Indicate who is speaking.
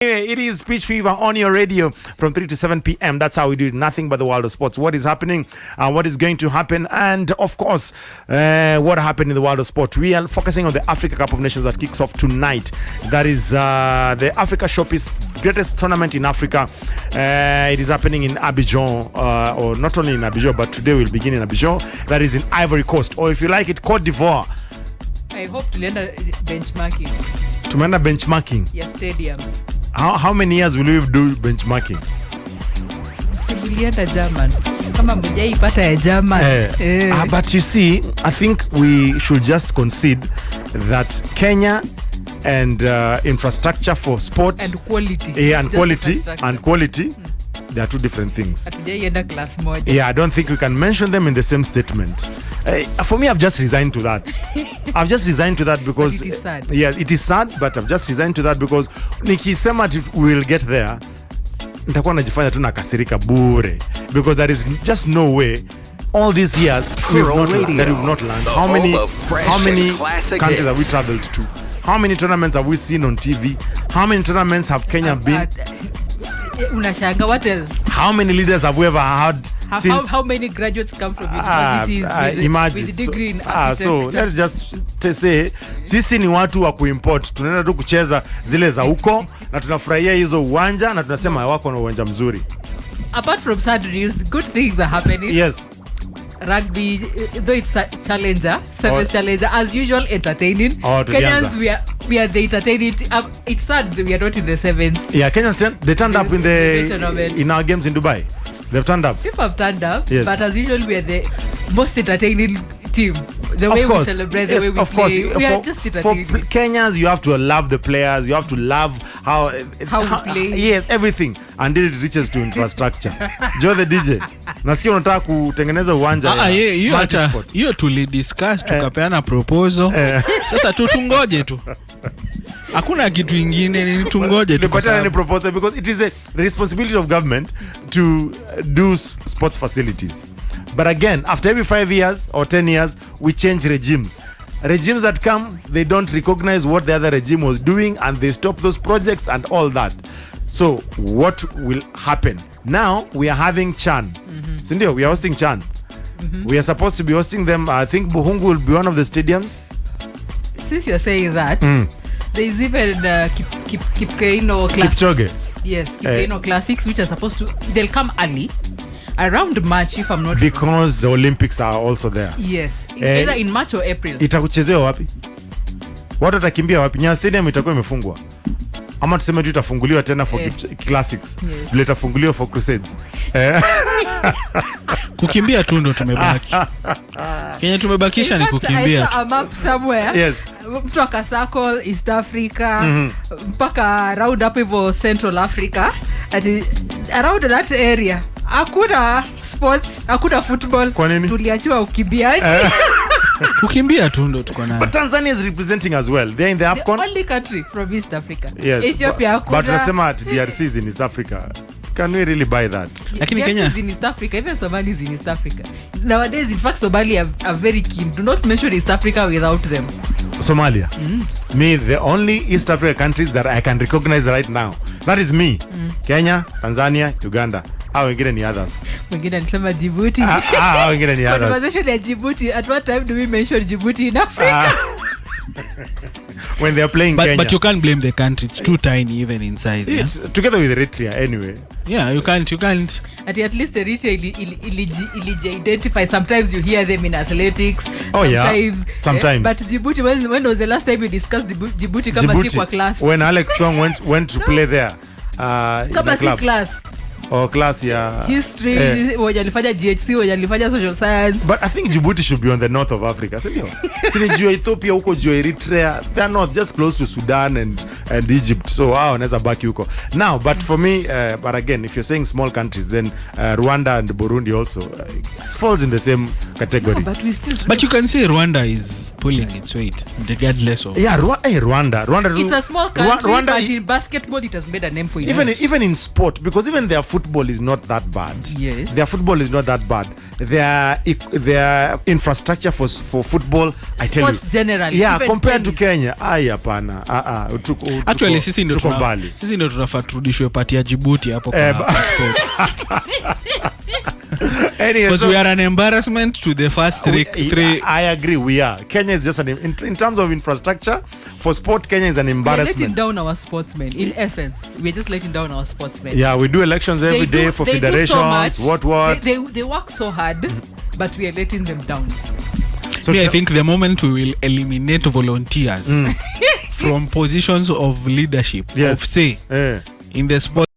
Speaker 1: It is Pitch Fever on your radio from 3 to 7 p.m. That's how we do it. Nothing but the world of sports. What is happening, what is going to happen, and of course, what happened in the world of sport. We are focusing on the Africa Cup of Nations that kicks off tonight. That is the Africa Showpiece, greatest tournament in Africa. It is happening in Abidjan, or not only in Abidjan, but today we'll begin in Abidjan. That is in Ivory Coast, or if you like it, Cote d'Ivoire.
Speaker 2: I hope to learn benchmarking.
Speaker 1: Tumeenda benchmarking?
Speaker 2: Yes, stadiums.
Speaker 1: How many years will we do benchmarking?
Speaker 2: German.
Speaker 1: But you see, I think we should just concede that Kenya and infrastructure for sport
Speaker 2: and quality,
Speaker 1: they are two different things.
Speaker 2: Yeah,
Speaker 1: I don't think we can mention them in the same statement. For me, I've just resigned to that. I've just resigned to that because
Speaker 2: it is sad.
Speaker 1: Yeah, it is sad, but I've just resigned to that because nikisema we will get there, nitakuwa najifanya tu nakasirika bure, because there is just no way. All these years we've not learned. How many countries have we traveled to? How many tournaments have we seen on TV? How many tournaments have Kenya been?
Speaker 2: Unashanga, what else?
Speaker 1: How many leaders have we ever had?
Speaker 2: How many graduates come from universities with degree in architecture?
Speaker 1: So let's just say sisi ni watu wa kuimport, tunaenda tu kucheza zile za huko na tunafurahia hizo uwanja na tunasema wako na uwanja mzuri.
Speaker 2: Apart from sad news, good things are happening.
Speaker 1: Yes.
Speaker 2: Rugby, though it's a challenger, service challenger, as usual, entertaining. Kenyans, we are the entertaining. It's sad we are not in the sevens.
Speaker 1: Yeah, Kenyans they turned up in our games in Dubai. They've turned up.
Speaker 2: People have turned up,
Speaker 1: yes.
Speaker 2: But as usual, we are the most entertaining team. The way we celebrate, the way we play, we are just entertaining.
Speaker 1: For Kenyans, you have to love the players. You have to love how we play. Yes, everything until it reaches to infrastructure. Joe the DJ. Nasikia unataka kutengeneza uwanja.
Speaker 3: Hiyo tulidiscuss tukapeana proposal. Sasa tungoje tu. Hakuna kitu kingine, ni tungoje tu.
Speaker 1: Ni proposal because it is the responsibility of government to do sports facilities. But again, after every 5 years or 10 years, we change regimes. Regimes that come, they don't recognize what the other regime was doing and they stop those projects and all that. So what will happen? Now we are having Chan. Sindio, we are hosting Chan. We are supposed to be hosting them. I think Buhungu will be one of the stadiums.
Speaker 2: Since you're saying that, there is even Kipkeino Classics.
Speaker 1: Kipchoge.
Speaker 2: Yes, Kipkeino Classics, which are supposed to, they'll come early. Around March, if I'm not
Speaker 1: because the Olympics are also there.
Speaker 2: Yes, either in March or April.
Speaker 1: Itakuchezewa wapi? Watu watakimbia wapi? Nyayo Stadium itakuwa imefungwa. Ama tuseme tu itafunguliwa tena for Classics. Bila itafunguliwa for Crusades.
Speaker 3: Kukimbia tu ndo tumebaki. Kenya tumebakisha ni kukimbia.
Speaker 2: I saw a map somewhere.
Speaker 1: Yes.
Speaker 2: Mtoka Circle, East Africa, mpaka round up hivyo Central Africa. Around that area. Hakuna sports, hakuna football. Tuliachiwa ukimbiaji.
Speaker 3: Kukimbia tu ndo tuko nayo.
Speaker 1: But Tanzania is representing as well. They're in the AFCON.
Speaker 2: The only country from East Africa.
Speaker 1: Yes.
Speaker 2: Ethiopia hakuna.
Speaker 1: But tunasema at DRC is in East Africa. Can we really buy that?
Speaker 3: Lakini Kenya
Speaker 2: is in East Africa. Even Somali is in East Africa. Nowadays, in fact, Somali are very keen. Do not mention East Africa without them.
Speaker 1: Somalia. Me, the only East Africa countries that I can recognize right now. That is me. Kenya, Tanzania, Uganda. How wengine ni others?
Speaker 2: Wengine alisema Djibouti.
Speaker 1: Wengine ni others.
Speaker 2: Conversation ya Djibouti. At what time do we mention Djibouti in Africa?
Speaker 1: When they are playing Kenya.
Speaker 3: But you can't blame the country. It's too tiny even in size.
Speaker 1: It's together with Eritrea anyway.
Speaker 3: Yeah, you can't.
Speaker 2: At least Eritrea identify. Sometimes you hear them in athletics.
Speaker 1: Sometimes.
Speaker 2: But Djibouti, when was the last time you discussed Djibouti kama si kwa class?
Speaker 1: When Alex Song went to play there.
Speaker 2: Kama si class.
Speaker 1: Or class
Speaker 2: history, wajalifanya GHC, wajalifanya social science.
Speaker 1: But I think Djibouti should be on the north of Africa. Sini juu Ethiopia huko juu Eritrea, they're not just close to Sudan and Egypt. So wanaweza baki huko. Now, but for me, but again, if you're saying small countries, then Rwanda and Burundi also falls in the same category.
Speaker 2: No,
Speaker 3: but you can say Rwanda is pulling its weight regardless of.
Speaker 1: Yeah, Rwanda.
Speaker 2: It's a small country, but in basketball it has made a name for it.
Speaker 1: Even in sport, because even their football football is not that bad.
Speaker 2: Yes.
Speaker 1: Their football is not that bad. Their infrastructure for football, I tell you.
Speaker 2: Sports generally.
Speaker 1: Yeah,
Speaker 2: even
Speaker 1: compared to
Speaker 2: tennis.
Speaker 1: Kenya. Hapana.
Speaker 3: Actually sisi ndio tunafaa turudishwe pati ya Djibouti hapo kwa sports.
Speaker 1: Anyway,
Speaker 3: because we are an embarrassment to the first three.
Speaker 1: I agree, we are. Kenya is just in terms of infrastructure for sport. Kenya is an
Speaker 2: We're
Speaker 1: embarrassment.
Speaker 2: letting down our sportsmen. In essence, we're just letting down our sportsmen.
Speaker 1: Yeah, we do elections every day for
Speaker 2: they
Speaker 1: federations.
Speaker 2: Do so much.
Speaker 1: What?
Speaker 2: They work so hard, but we are letting them down.
Speaker 1: So
Speaker 3: I think the moment we will eliminate volunteers from positions of leadership,
Speaker 1: yes,
Speaker 3: of say in the sport.